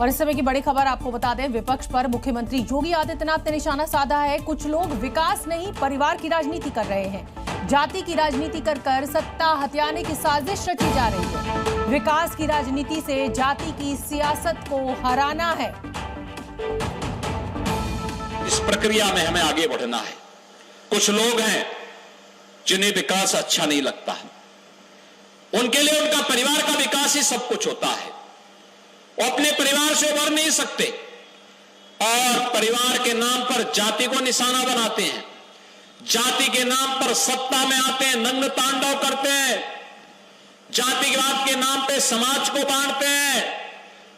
और इस समय की बड़ी खबर आपको बता दें, विपक्ष पर मुख्यमंत्री योगी आदित्यनाथ ने निशाना साधा है। कुछ लोग विकास नहीं परिवार की राजनीति कर रहे हैं। जाति की राजनीति कर कर सत्ता हथियाने की साजिश रची जा रही है। विकास की राजनीति से जाति की सियासत को हराना है। इस प्रक्रिया में हमें आगे बढ़ना है। कुछ लोग हैं जिन्हें विकास अच्छा नहीं लगता, उनके लिए उनका परिवार का विकास ही सब कुछ होता है। वो अपने परिवार से उभर नहीं सकते और परिवार के नाम पर जाति को निशाना बनाते हैं। जाति के नाम पर सत्ता में आते हैं, नग्न तांडव करते हैं। जातिवाद के नाम पे समाज को बांटते हैं।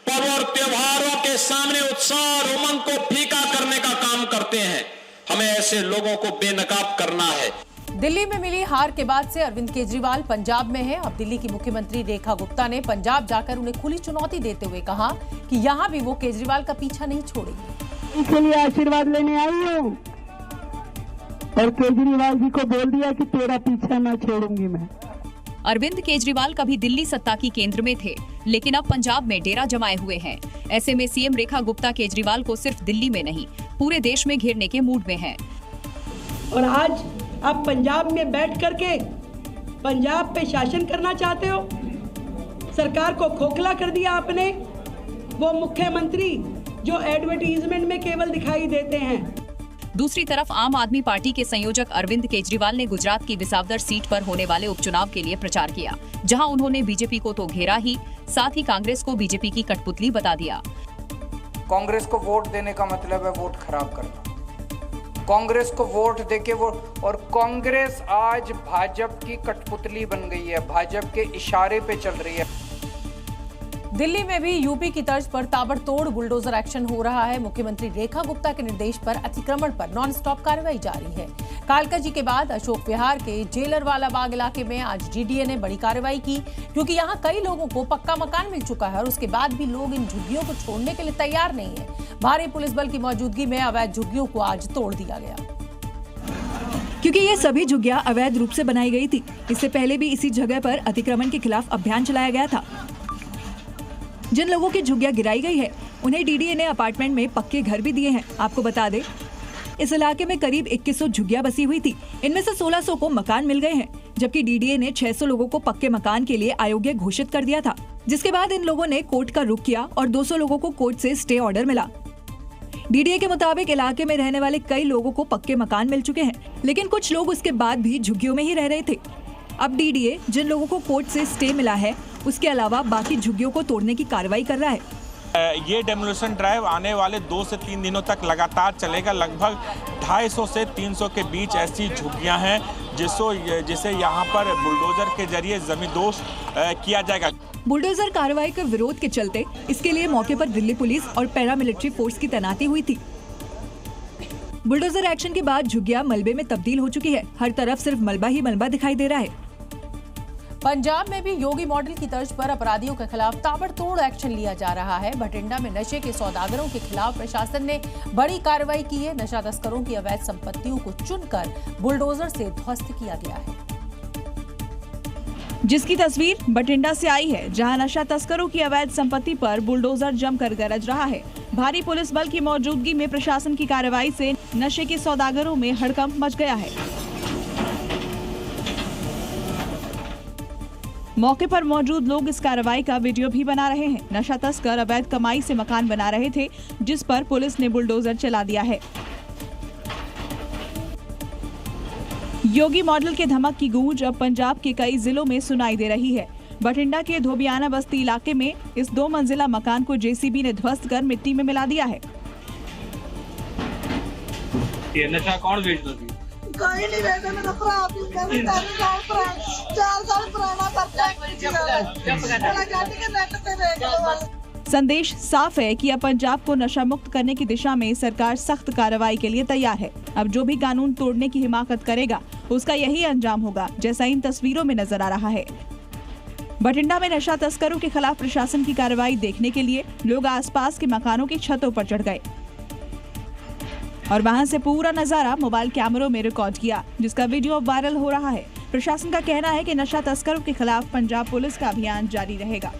पर्व और त्योहारों के सामने उत्साह और उमंग को फीका करने का काम करते हैं। हमें ऐसे लोगों को बेनकाब करना है। दिल्ली में मिली हार के बाद से अरविंद केजरीवाल पंजाब में हैं। अब दिल्ली की मुख्यमंत्री रेखा गुप्ता ने पंजाब जाकर उन्हें खुली चुनौती देते हुए कहा कि यहां भी वो केजरीवाल का पीछा नहीं छोड़ेंगे। इसके लिए आशीर्वाद लेने आई हूं और केजरीवाल जी को बोल दिया कि तेरा पीछा न छोड़ूंगी मैं। अरविंद केजरीवाल कभी दिल्ली सत्ता की केंद्र में थे, लेकिन अब पंजाब में डेरा जमाए हुए हैं। ऐसे में सीएम रेखा गुप्ता केजरीवाल को सिर्फ दिल्ली में नहीं पूरे देश में घेरने के मूड में हैं। और आज आप पंजाब में बैठ करके पंजाब पे शासन करना चाहते हो। सरकार को खोखला कर दिया आपने। वो मुख्यमंत्री जो एडवर्टीजमेंट में केवल दिखाई देते हैं। दूसरी तरफ आम आदमी पार्टी के संयोजक अरविंद केजरीवाल ने गुजरात की विसावदर सीट पर होने वाले उपचुनाव के लिए प्रचार किया, जहां उन्होंने बीजेपी को तो घेरा ही, साथ ही कांग्रेस को बीजेपी की कठपुतली बता दिया। कांग्रेस को वोट देने का मतलब है वोट खराब करना। कांग्रेस को वोट देके और कांग्रेस आज भाजपा की कठपुतली बन गई है, भाजपा के इशारे पे चल रही है। दिल्ली में भी यूपी की तर्ज पर ताबड़तोड़ बुलडोजर एक्शन हो रहा है। मुख्यमंत्री रेखा गुप्ता के निर्देश पर अतिक्रमण पर नॉन स्टॉप कार्रवाई जारी है। कालकाजी के बाद अशोक विहार के जेलरवाला बाग इलाके में आज डीडीए ने बड़ी कार्रवाई की, क्योंकि यहां कई लोगों को पक्का मकान मिल चुका है और उसके बाद भी लोग इन झुग्गियों को छोड़ने के लिए तैयार नहीं है। भारी पुलिस बल की मौजूदगी में अवैध झुग्गियों को आज तोड़ दिया गया, क्योंकि ये सभी झुग्गियां अवैध रूप से बनाई गई थी। इससे पहले भी इसी जगह पर अतिक्रमण के खिलाफ अभियान चलाया गया था। जिन लोगों की झुग्गियां गिराई गई है, उन्हें डीडीए ने अपार्टमेंट में पक्के घर भी दिए हैं। आपको बता दें, इस इलाके में करीब 2100 झुग्गियां बसी हुई थी। इनमें से 1600 को मकान मिल गए हैं, जबकि डीडीए ने 600 लोगों को पक्के मकान के लिए अयोग्य घोषित कर दिया था, जिसके बाद इन लोगों ने कोर्ट का रुख किया और 200 लोगों को कोर्ट से स्टे ऑर्डर मिला। डीडीए के मुताबिक इलाके में रहने वाले कई लोगों को पक्के मकान मिल चुके हैं, लेकिन कुछ लोग उसके बाद भी झुग्गियों में ही रह रहे थे। अब डीडीए जिन लोगों को कोर्ट से स्टे मिला है, उसके अलावा बाकी झुग्गियों को तोड़ने की कार्रवाई कर रहा है। ये डेमोलिशन ड्राइव आने वाले 2 से 3 दिनों तक लगातार चलेगा। लगभग 250 से 300 के बीच ऐसी झुग्गियां हैं जिसे यहाँ पर बुलडोजर के जरिए जमींदोज किया जाएगा। बुलडोजर कार्रवाई के विरोध के चलते इसके लिए मौके पर दिल्ली पुलिस और पैरामिलिट्री फोर्स की तैनाती हुई थी। बुलडोजर एक्शन के बाद झुग्गियां मलबे में तब्दील हो चुकी है। हर तरफ सिर्फ मलबा ही मलबा दिखाई दे रहा है। पंजाब में भी योगी मॉडल की तर्ज पर अपराधियों के खिलाफ ताबड़तोड़ एक्शन लिया जा रहा है। बठिंडा में नशे के सौदागरों के खिलाफ प्रशासन ने बड़ी कार्रवाई की है। नशा तस्करों की अवैध संपत्तियों को चुनकर बुलडोजर से ध्वस्त किया गया है, जिसकी तस्वीर बठिंडा से आई है, जहां नशा तस्करों की अवैध संपत्ति पर बुलडोजर जमकर गरज रहा है। भारी पुलिस बल की मौजूदगी में प्रशासन की कार्रवाई से नशे के सौदागरों में हड़कंप मच गया है। मौके पर मौजूद लोग इस कार्रवाई का वीडियो भी बना रहे हैं। नशा तस्कर अवैध कमाई से मकान बना रहे थे, जिस पर पुलिस ने बुलडोजर चला दिया है। योगी मॉडल के धमक की गूंज अब पंजाब के कई जिलों में सुनाई दे रही है। बठिंडा के धोबियाना बस्ती इलाके में इस 2 मंजिला मकान को जेसीबी ने ध्वस्त कर मिट्टी में मिला दिया है। ये नशा कौन बेचता थी? कोई नहीं बेचता, मेरा भरा भी 4 साल पुराना पर्चा संदेश साफ है कि अब पंजाब को नशा मुक्त करने की दिशा में सरकार सख्त कार्रवाई के लिए तैयार है। अब जो भी कानून तोड़ने की हिमाकत करेगा, उसका यही अंजाम होगा, जैसा इन तस्वीरों में नजर आ रहा है। बठिंडा में नशा तस्करों के खिलाफ प्रशासन की कार्रवाई देखने के लिए लोग आसपास के मकानों की छतों पर चढ़ गए और वहां से पूरा नजारा मोबाइल कैमरों में रिकॉर्ड किया, जिसका वीडियो वायरल हो रहा है। प्रशासन का कहना है कि नशा तस्करों के खिलाफ पंजाब पुलिस का अभियान जारी रहेगा।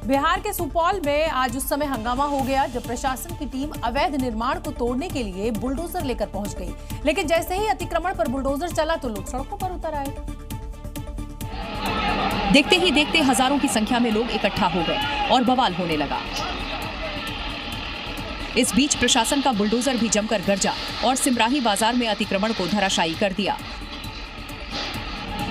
बिहार के सुपौल में आज उस समय हंगामा हो गया जब प्रशासन की टीम अवैध निर्माण को तोड़ने के लिए बुलडोजर लेकर पहुंच गई, लेकिन जैसे ही अतिक्रमण पर बुलडोजर चला तो लोग सड़कों पर उतर आए। देखते ही देखते हजारों की संख्या में लोग इकट्ठा हो गए और बवाल होने लगा। इस बीच प्रशासन का बुलडोजर भी जमकर गरजा और सिमराही बाजार में अतिक्रमण को धराशायी कर दिया।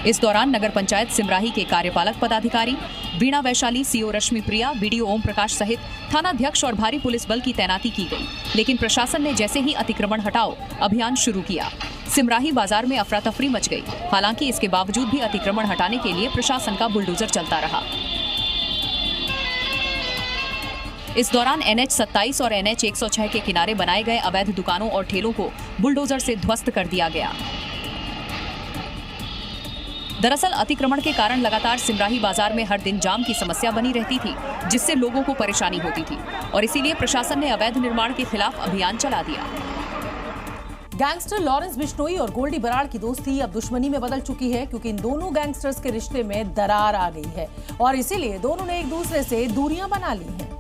इस दौरान नगर पंचायत सिमराही के कार्यपालक पदाधिकारी वीणा वैशाली, सीओ रश्मि प्रिया, बीडीओ ओम प्रकाश सहित थानाध्यक्ष और भारी पुलिस बल की तैनाती की गई, लेकिन प्रशासन ने जैसे ही अतिक्रमण हटाओ अभियान शुरू किया, सिमराही बाजार में अफरा तफरी मच गई। हालांकि इसके बावजूद भी अतिक्रमण हटाने के लिए प्रशासन का बुलडोजर चलता रहा। इस दौरान NH 27 और NH 106 के किनारे बनाए गए अवैध दुकानों और ठेलों को बुलडोजर से ध्वस्त कर दिया गया। दरअसल अतिक्रमण के कारण लगातार सिमराही बाजार में हर दिन जाम की समस्या बनी रहती थी, जिससे लोगों को परेशानी होती थी और इसीलिए प्रशासन ने अवैध निर्माण के खिलाफ अभियान चला दिया। गैंगस्टर लॉरेंस बिश्नोई और गोल्डी बराड़ की दोस्ती अब दुश्मनी में बदल चुकी है, क्योंकि इन दोनों गैंगस्टर्स के रिश्ते में दरार आ गई है और इसीलिए दोनों ने एक दूसरे से दूरियां बना ली हैं।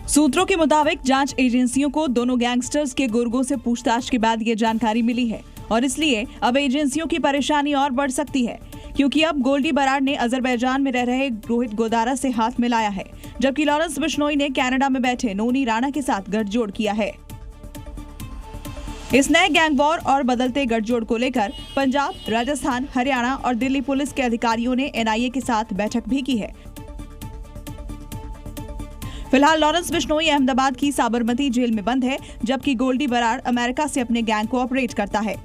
सूत्रों के मुताबिक जांच एजेंसियों को दोनों गैंगस्टर्स के गुर्गों से पूछताछ के बाद ये जानकारी मिली है और इसलिए अब एजेंसियों की परेशानी और बढ़ सकती है, क्योंकि अब गोल्डी बराड़ ने अजरबैजान में रह रहे रोहित गोदारा से हाथ मिलाया है, जबकि लॉरेंस बिश्नोई ने कनाडा में बैठे नोनी राणा के साथ गठजोड़ किया है। इस नए गैंग वॉर और बदलते गठजोड़ को लेकर पंजाब, राजस्थान, हरियाणा और दिल्ली पुलिस के अधिकारियों ने NIA के साथ बैठक भी की है। फिलहाल लॉरेंस बिश्नोई अहमदाबाद की साबरमती जेल में बंद है, जबकि गोल्डी बराड़ अमेरिका से अपने गैंग को ऑपरेट करता है।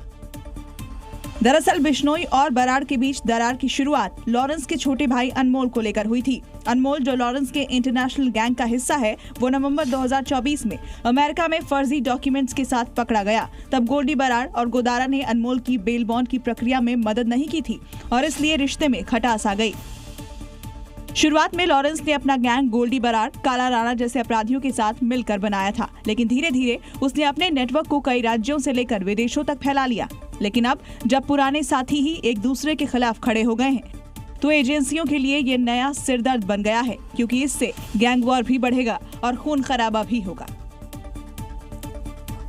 दरअसल बिश्नोई और बराड़ के बीच दरार की शुरुआत लॉरेंस के छोटे भाई अनमोल को लेकर हुई थी। अनमोल, जो लॉरेंस के इंटरनेशनल गैंग का हिस्सा है, वो नवंबर 2024 में अमेरिका में फर्जी डॉक्यूमेंट्स के साथ पकड़ा गया। तब गोल्डी बराड़ और गोदारा ने अनमोल की बेल बॉन्ड की प्रक्रिया में मदद नहीं की थी और इसलिए रिश्ते में खटास आ गई। शुरुआत में लॉरेंस ने अपना गैंग गोल्डी बराड़, काला राणा जैसे अपराधियों के साथ मिलकर बनाया था, लेकिन धीरे धीरे उसने अपने नेटवर्क को कई राज्यों से लेकर विदेशों तक फैला लिया। लेकिन अब जब पुराने साथी ही एक दूसरे के खिलाफ खड़े हो गए हैं, तो एजेंसियों के लिए ये नया सिरदर्द बन गया है, क्योंकि इससे गैंग वॉर भी बढ़ेगा और खून खराबा भी होगा।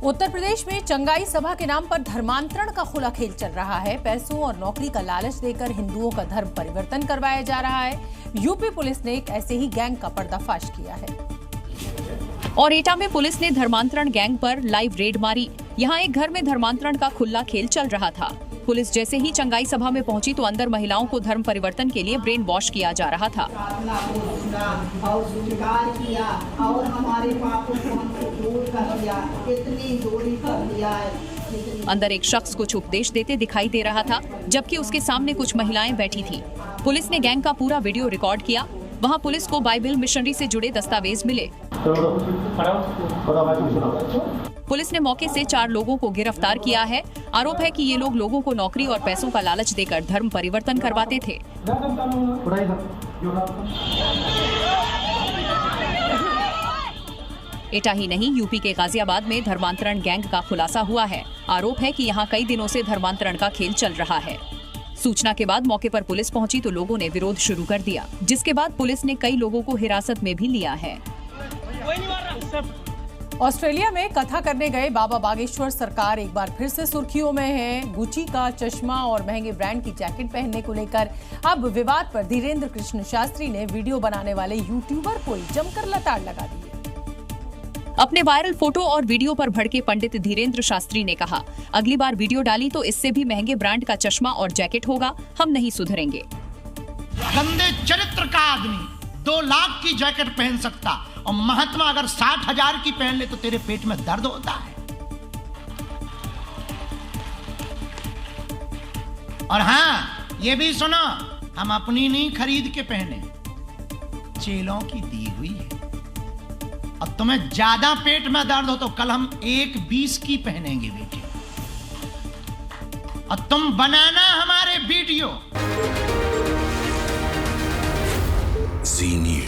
उत्तर प्रदेश में चंगाई सभा के नाम पर धर्मांतरण का खुला खेल चल रहा है। पैसों और नौकरी का लालच देकर हिंदुओं का धर्म परिवर्तन करवाया जा रहा है। यूपी पुलिस ने एक ऐसे ही गैंग का पर्दाफाश किया है और एटा में पुलिस ने धर्मांतरण गैंग पर लाइव रेड मारी। यहाँ एक घर में धर्मांतरण का खुला खेल चल रहा था। पुलिस जैसे ही चंगाई सभा में पहुंची तो अंदर महिलाओं को धर्म परिवर्तन के लिए ब्रेन वॉश किया जा रहा था। अंदर एक शख्स कुछ उपदेश देते दिखाई दे रहा था, जबकि उसके सामने कुछ महिलाएं बैठी थीं। पुलिस ने गैंग का पूरा वीडियो रिकॉर्ड किया। वहां पुलिस को बाइबल मिशनरी से जुड़े दस्तावेज मिले। पुलिस ने मौके से 4 लोगों को गिरफ्तार किया है। आरोप है कि ये लोग लोगों को नौकरी और पैसों का लालच देकर धर्म परिवर्तन करवाते थे। एटा ही नहीं, यूपी के गाजियाबाद में धर्मांतरण गैंग का खुलासा हुआ है। आरोप है कि यहाँ कई दिनों से धर्मांतरण का खेल चल रहा है। सूचना के बाद मौके पर पुलिस पहुंची तो लोगों ने विरोध शुरू कर दिया, जिसके बाद पुलिस ने कई लोगों को हिरासत में भी लिया है। ऑस्ट्रेलिया में कथा करने गए बाबा बागेश्वर सरकार एक बार फिर से सुर्खियों में है। गुची का चश्मा और महंगे ब्रांड की जैकेट पहनने को लेकर अब विवाद पर धीरेन्द्र कृष्ण शास्त्री ने वीडियो बनाने वाले यूट्यूबर को जमकर लताड़ लगा दी है। अपने वायरल फोटो और वीडियो पर भड़के पंडित धीरेन्द्र शास्त्री ने कहा, अगली बार वीडियो डाली तो इससे भी महंगे ब्रांड का चश्मा और जैकेट होगा, हम नहीं सुधरेंगे। गंदे चरित्र का आदमी 2 लाख की जैकेट पहन सकता और महात्मा अगर 60,000 की पहन ले तो तेरे पेट में दर्द होता है। और हाँ, ये भी सुनो, हम अपनी नहीं खरीद के पहने, चेलों की दी हुई है। और तुम्हें ज्यादा पेट में दर्द हो तो कल हम 1.20 की पहनेंगे बेटे, और तुम बनाना हमारे वीडियो। जी न्यूज़।